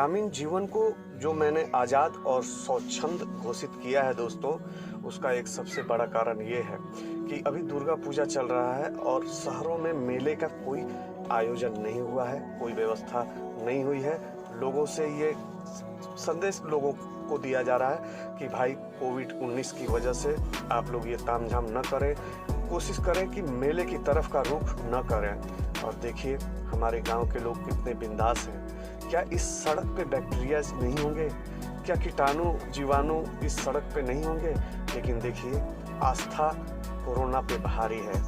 ग्रामीण जीवन को जो मैंने आज़ाद और स्वच्छंद घोषित किया है दोस्तों, उसका एक सबसे बड़ा कारण ये है कि अभी दुर्गा पूजा चल रहा है और शहरों में मेले का कोई आयोजन नहीं हुआ है, कोई व्यवस्था नहीं हुई है। लोगों से ये संदेश लोगों को दिया जा रहा है कि भाई कोविड-19 की वजह से आप लोग ये तामझाम न करें, कोशिश करें कि मेले की तरफ का रुख न करें। और देखिए हमारे गांव के लोग कितने बिंदास हैं। क्या इस सड़क पे बैक्टीरिया नहीं होंगे? क्या कीटाणु जीवाणु इस सड़क पे नहीं होंगे? लेकिन देखिए आस्था कोरोना पे भारी है,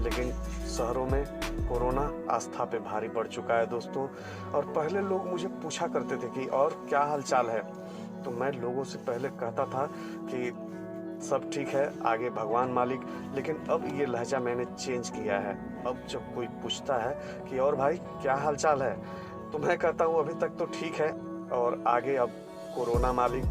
लेकिन शहरों में कोरोना आस्था पे भारी पड़ चुका है दोस्तों। और पहले लोग मुझे पूछा करते थे कि और क्या हालचाल है, तो मैं लोगों से पहले कहता था कि सब ठीक है, आगे भगवान मालिक। लेकिन अब ये लहजा मैंने चेंज किया है। अब जब कोई पूछता है कि और भाई क्या हालचाल है, तो मैं कहता हूँ अभी तक तो ठीक है और आगे अब कोरोना मालिक।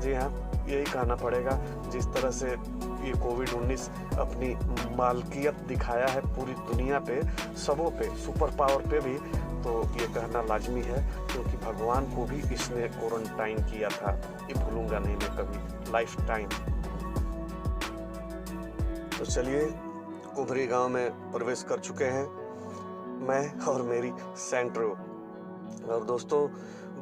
जी हाँ, यही कहना पड़ेगा। जिस तरह से ये कोविड-19 अपनी मालकियत दिखाया है पूरी दुनिया पे, सबों पे, सुपर पावर पे भी, तो ये कहना लाजमी है क्योंकि भगवान को भी इसने क्वारंटाइन किया था। ये भूलूंगा नहीं मैं कभी, लाइफ टाइम। तो चलिए कुंभरी गांव में प्रवेश कर चुके हैं मैं और मेरी सेंट्रो। और दोस्तों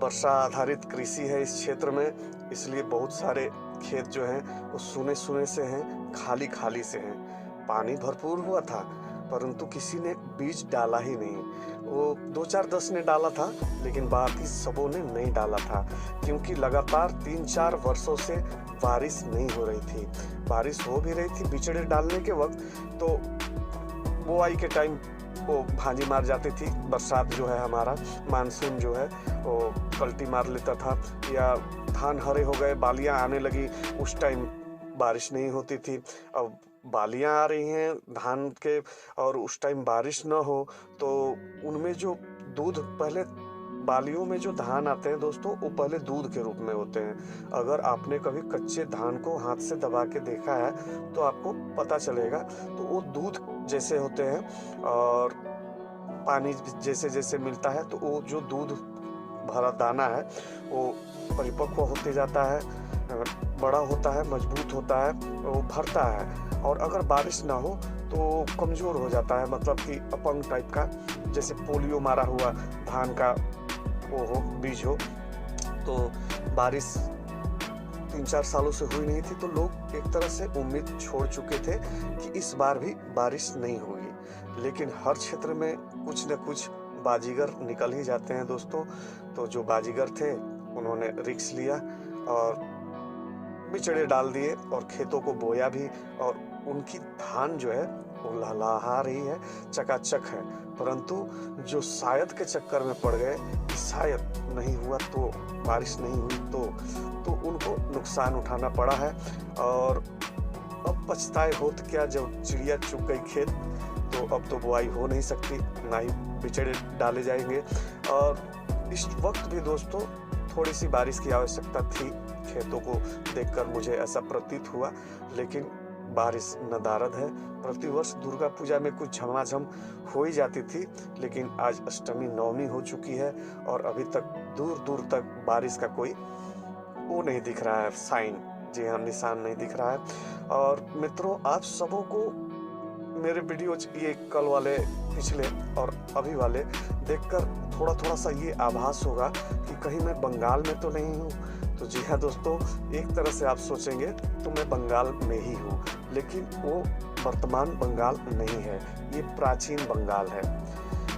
वर्षा आधारित कृषि है इस क्षेत्र में, इसलिए बहुत सारे खेत जो हैं वो सूने सूने से हैं, खाली खाली से हैं। पानी भरपूर हुआ था परंतु किसी ने बीज डाला ही नहीं। वो 2-4-10 ने डाला था, लेकिन बाकी सबों ने नहीं डाला था क्योंकि लगातार 3-4 वर्षों से बारिश नहीं हो रही थी। बारिश हो भी रही थी बिचड़े डालने के वक्त, तो बुआई के टाइम वो भांजी मार जाती थी। बरसात जो है हमारा मानसून जो है वो पलटी मार लेता था, या धान हरे हो गए, बालियां आने लगी, उस टाइम बारिश नहीं होती थी। अब बालियां आ रही हैं धान के और उस टाइम बारिश न हो तो उनमें जो दूध, पहले बालियों में जो धान आते हैं दोस्तों वो पहले दूध के रूप में होते हैं। अगर आपने कभी कच्चे धान को हाथ से दबा के देखा है तो आपको पता चलेगा। तो वो दूध जैसे होते हैं और पानी जैसे जैसे मिलता है तो वो जो दूध भरा दाना है वो परिपक्व होते जाता है, बड़ा होता है, मजबूत होता है, वो भरता है। और अगर बारिश ना हो तो कमज़ोर हो जाता है, मतलब कि अपंग टाइप का, जैसे पोलियो मारा हुआ धान का वो हो, बीज हो। तो बारिश 3-4 सालों से हुई नहीं थी, तो लोग एक तरह से उम्मीद छोड़ चुके थे कि इस बार भी बारिश नहीं होगी। लेकिन हर क्षेत्र में कुछ न कुछ बाजीगर निकल ही जाते हैं दोस्तों। तो जो बाजीगर थे उन्होंने रिस्क लिया और बिचड़े डाल दिए और खेतों को बोया भी, और उनकी धान जो है वो लहलहा रही है, चकाचक है। परंतु जो शायद के चक्कर में पड़ गए कि शायद नहीं हुआ तो, बारिश नहीं हुई तो उनको नुकसान उठाना पड़ा है। और अब पछताए होत क्या, जब चिड़िया चुग गई खेत, तो अब तो बुआई हो नहीं सकती, ना ही बिचड़े डाले जाएंगे। और इस वक्त भी दोस्तों थोड़ी सी बारिश की आवश्यकता थी, खेतों को देखकर मुझे ऐसा प्रतीत हुआ। लेकिन बारिश नदारद है। प्रतिवर्ष दुर्गा पूजा में कुछ झमाझम हो ही जाती थी, लेकिन आज अष्टमी नवमी हो चुकी है और अभी तक दूर दूर तक बारिश का कोई वो नहीं दिख रहा है, साइन, जी हाँ, निशान नहीं दिख रहा है। और मित्रों, आप सबों को मेरे वीडियो ये कल वाले, पिछले और अभी वाले देखकर थोड़ा थोड़ा सा ये आभास होगा कि कहीं मैं बंगाल में तो नहीं हूँ। तो जी हाँ दोस्तों, एक तरह से आप सोचेंगे तो मैं बंगाल में ही हूँ, लेकिन वो वर्तमान बंगाल नहीं है, ये प्राचीन बंगाल है।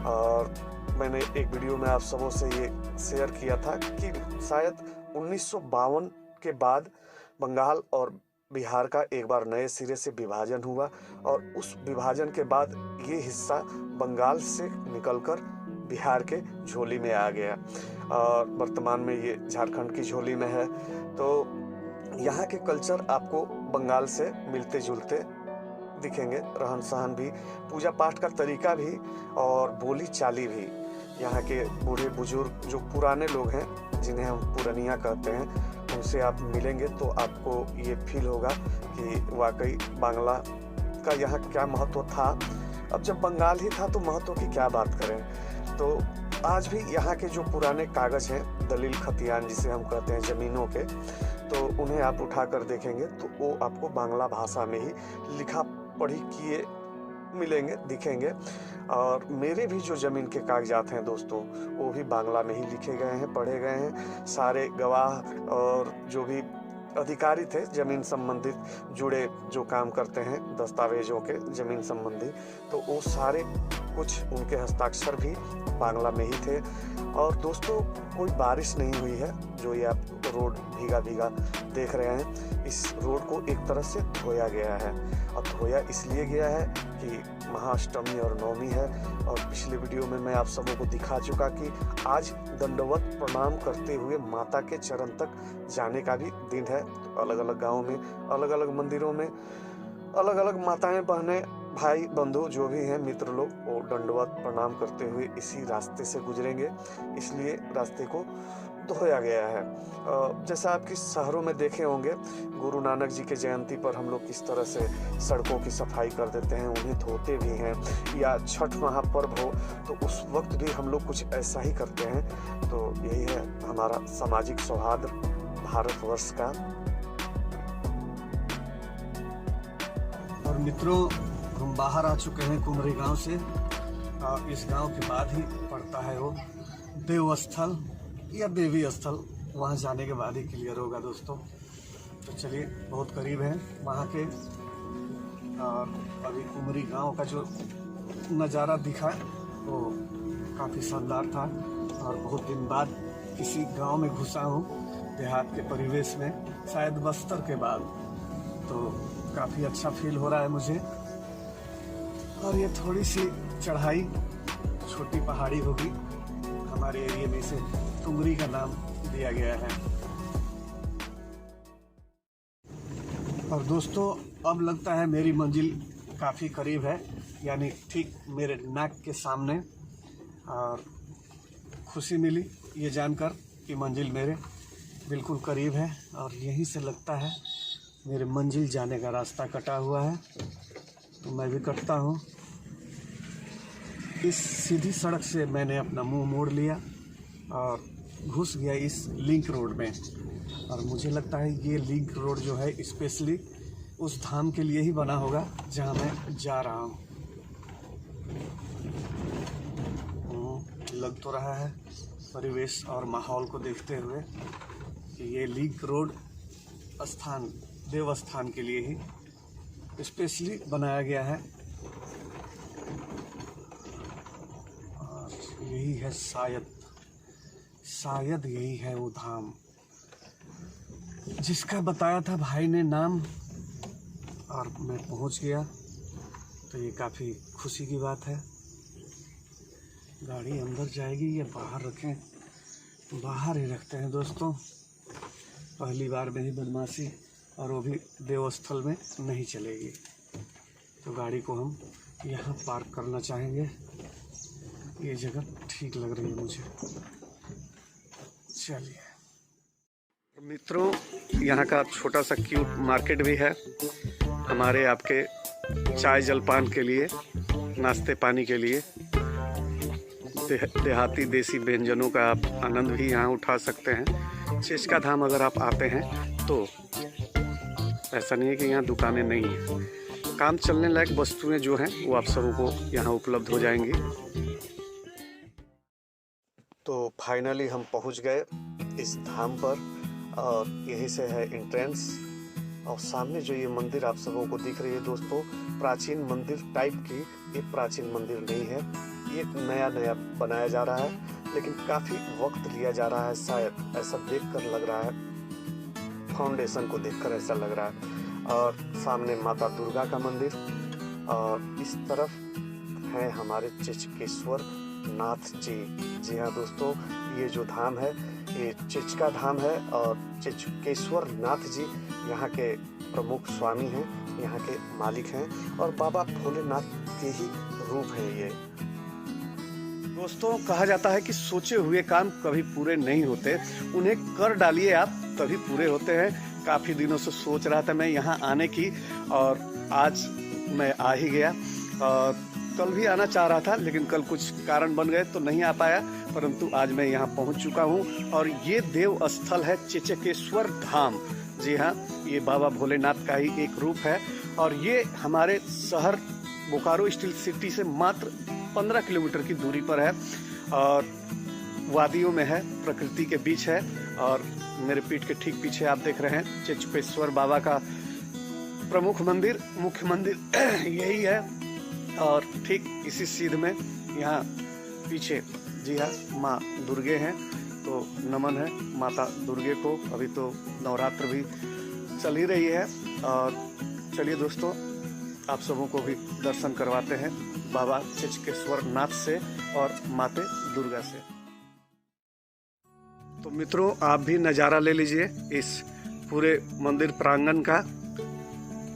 और मैंने एक वीडियो में आप सबों से ये शेयर किया था कि शायद 1952 के बाद बंगाल और बिहार का एक बार नए सिरे से विभाजन हुआ और उस विभाजन के बाद ये हिस्सा बंगाल से निकलकर बिहार के झोली में आ गया और वर्तमान में ये झारखंड की झोली में है। तो यहाँ के कल्चर आपको बंगाल से मिलते जुलते दिखेंगे, रहन सहन भी, पूजा पाठ का तरीका भी और बोली चाली भी। यहाँ के बूढ़े बुजुर्ग जो पुराने लोग हैं, जिन्हें हम पुरनिया कहते हैं, उनसे आप मिलेंगे तो आपको ये फील होगा कि वाकई बांग्ला का यहाँ क्या महत्व था। अब जब बंगाल ही था तो महत्व की क्या बात करें। तो आज भी यहाँ के जो पुराने कागज हैं, दलील खतियान जिसे हम कहते हैं जमीनों के, तो उन्हें आप उठा कर देखेंगे तो वो आपको बांग्ला भाषा में ही लिखा पढ़ी किए मिलेंगे, दिखेंगे। और मेरे भी जो ज़मीन के कागजात हैं दोस्तों, वो भी बांग्ला में ही लिखे गए हैं, पढ़े गए हैं। सारे गवाह और जो भी अधिकारी थे ज़मीन संबंधित जुड़े, जो काम करते हैं दस्तावेजों के ज़मीन संबंधी, तो वो सारे कुछ उनके हस्ताक्षर भी बांग्ला में ही थे। और दोस्तों कोई बारिश नहीं हुई है, जो ये आप रोड भीगा भीगा देख रहे हैं, इस रोड को एक तरह से धोया गया है। और धोया इसलिए गया है कि महाअष्टमी और नवमी है, और पिछले वीडियो में मैं आप सबों को दिखा चुका कि आज दंडवत प्रणाम करते हुए माता के चरण तक जाने का भी दिन है। तो अलग अलग गाँव में, अलग अलग मंदिरों में अलग अलग माताएं, बहनें, भाई बंधु जो भी हैं, मित्र लोग, वो दंडवत प्रणाम करते हुए इसी रास्ते से गुजरेंगे, इसलिए रास्ते को धोया गया है। जैसा आपके शहरों में देखे होंगे, गुरु नानक जी के जयंती पर हम लोग किस तरह से सड़कों की सफाई कर देते हैं, उन्हें धोते भी हैं, या छठ महापर्व हो तो उस वक्त भी हम लोग कुछ ऐसा ही करते हैं। तो यही है हमारा सामाजिक सौहार्द भारतवर्ष का। और मित्रों, हम बाहर आ चुके हैं कुमरी गांव से, और इस गांव के बाद ही पड़ता है वो देवस्थल या देवी स्थल। वहां जाने के बाद ही क्लियर होगा दोस्तों। तो चलिए, बहुत करीब है वहां के। और अभी कुमरी गांव का जो नज़ारा दिखा वो काफ़ी शानदार था, और बहुत दिन बाद किसी गांव में घुसा हूँ देहात के परिवेश में, शायद बस्तर के बाद। तो काफ़ी अच्छा फील हो रहा है मुझे। और ये थोड़ी सी चढ़ाई, छोटी पहाड़ी होगी, हमारे एरिया में से तुंगरी का नाम दिया गया है। और दोस्तों, अब लगता है मेरी मंजिल काफ़ी करीब है, यानी ठीक मेरे नाक के सामने। और खुशी मिली ये जानकर कि मंजिल मेरे बिल्कुल करीब है, और यहीं से लगता है मेरे मंजिल जाने का रास्ता कटा हुआ है। तो मैं भी कटता हूँ। इस सीधी सड़क से मैंने अपना मुंह मोड़ लिया और घुस गया इस लिंक रोड में। और मुझे लगता है ये लिंक रोड जो है स्पेशली उस धाम के लिए ही बना होगा जहाँ मैं जा रहा हूँ। लग तो रहा है परिवेश और माहौल को देखते हुए कि ये लिंक रोड स्थान, देवस्थान के लिए ही स्पेशली बनाया गया है। और यही है शायद यही है वो धाम जिसका बताया था भाई ने नाम, और मैं पहुंच गया। तो ये काफ़ी खुशी की बात है। गाड़ी अंदर जाएगी या बाहर रखें? बाहर ही रखते हैं दोस्तों, पहली बार में ही बदमाशी, और वो भी देवस्थल में नहीं चलेगी। तो गाड़ी को हम यहाँ पार्क करना चाहेंगे। ये जगह ठीक लग रही है मुझे। चलिए मित्रों, यहाँ का छोटा सा क्यूट मार्केट भी है हमारे आपके चाय जलपान के लिए, नाश्ते पानी के लिए। देहाती देसी व्यंजनों का आप आनंद भी यहाँ उठा सकते हैं। चेचका धाम अगर आप आते हैं तो ऐसा नहीं है कि यहाँ दुकानें नहीं हैं। काम चलने लायक वस्तुएं जो हैं वो आप सबों को यहाँ उपलब्ध हो जाएंगी। तो फाइनली हम पहुँच गए इस धाम पर, और यही से है एंट्रेंस। और सामने जो ये मंदिर आप सबों को दिख रही है दोस्तों, प्राचीन मंदिर टाइप की, ये प्राचीन मंदिर नहीं है, ये नया बनाया जा रहा है, लेकिन काफ़ी वक्त लिया जा रहा है। शायद ऐसा देखकर लग रहा है, फाउंडेशन को देखकर ऐसा लग रहा है। और सामने माता दुर्गा का मंदिर, और इस तरफ है हमारे चिचकेश्वर नाथ जी। जी हाँ दोस्तों, ये जो धाम है ये चिचका धाम है, और चिचकेश्वर नाथ जी यहाँ के प्रमुख स्वामी हैं, यहाँ के मालिक हैं, और बाबा भोलेनाथ के ही रूप हैं ये। दोस्तों, कहा जाता है कि सोचे हुए काम कभी पूरे नहीं होते, उन्हें कर डालिए आप तभी पूरे होते हैं। काफ़ी दिनों से सोच रहा था मैं यहाँ आने की, और आज मैं आ ही गया। और कल भी आना चाह रहा था, लेकिन कल कुछ कारण बन गए तो नहीं आ पाया, परंतु आज मैं यहाँ पहुँच चुका हूँ। और ये देव स्थल है चिचकेश्वर धाम। जी हाँ, ये बाबा भोलेनाथ का ही एक रूप है। और ये हमारे शहर बोकारो स्टील सिटी से मात्र 15 किलोमीटर की दूरी पर है और वादियों में है, प्रकृति के बीच है। और मेरे पीठ के ठीक पीछे आप देख रहे हैं चिचकेश्वर बाबा का प्रमुख मंदिर, मुख्य मंदिर यही है। और ठीक इसी सीध में यहाँ पीछे, जी हाँ, माँ दुर्गे हैं, तो नमन है माता दुर्गे को। अभी तो नवरात्र भी चल ही रही है। और चलिए दोस्तों, आप सबों को भी दर्शन करवाते हैं बाबा चिचकेश्वर नाथ से और माते दुर्गा से। तो मित्रों, आप भी नज़ारा ले लीजिए इस पूरे मंदिर प्रांगण का।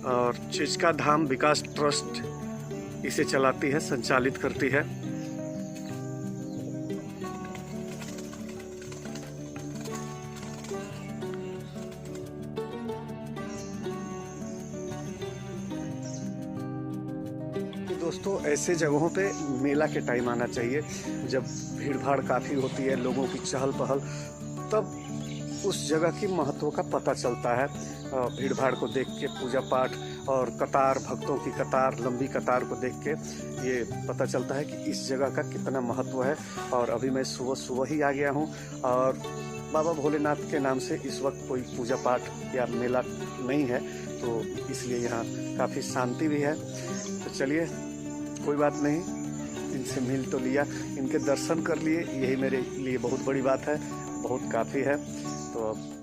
और चिचका धाम विकास ट्रस्ट इसे चलाती है, संचालित करती है। दोस्तों, ऐसे जगहों पे मेला के टाइम आना चाहिए, जब भीड़ भाड़ काफ़ी होती है, लोगों की चहल पहल, तब उस जगह की महत्व का पता चलता है। भीड़ भाड़ को देख के, पूजा पाठ और कतार, भक्तों की कतार, लंबी कतार को देख के ये पता चलता है कि इस जगह का कितना महत्व है। और अभी मैं सुबह सुबह ही आ गया हूँ और बाबा भोलेनाथ के नाम से इस वक्त कोई पूजा पाठ या मेला नहीं है, तो इसलिए यहाँ काफ़ी शांति भी है। तो चलिए, कोई बात नहीं, इनसे मिल तो लिया, इनके दर्शन कर लिए, यही मेरे लिए बहुत बड़ी बात है, बहुत काफ़ी है। तो अब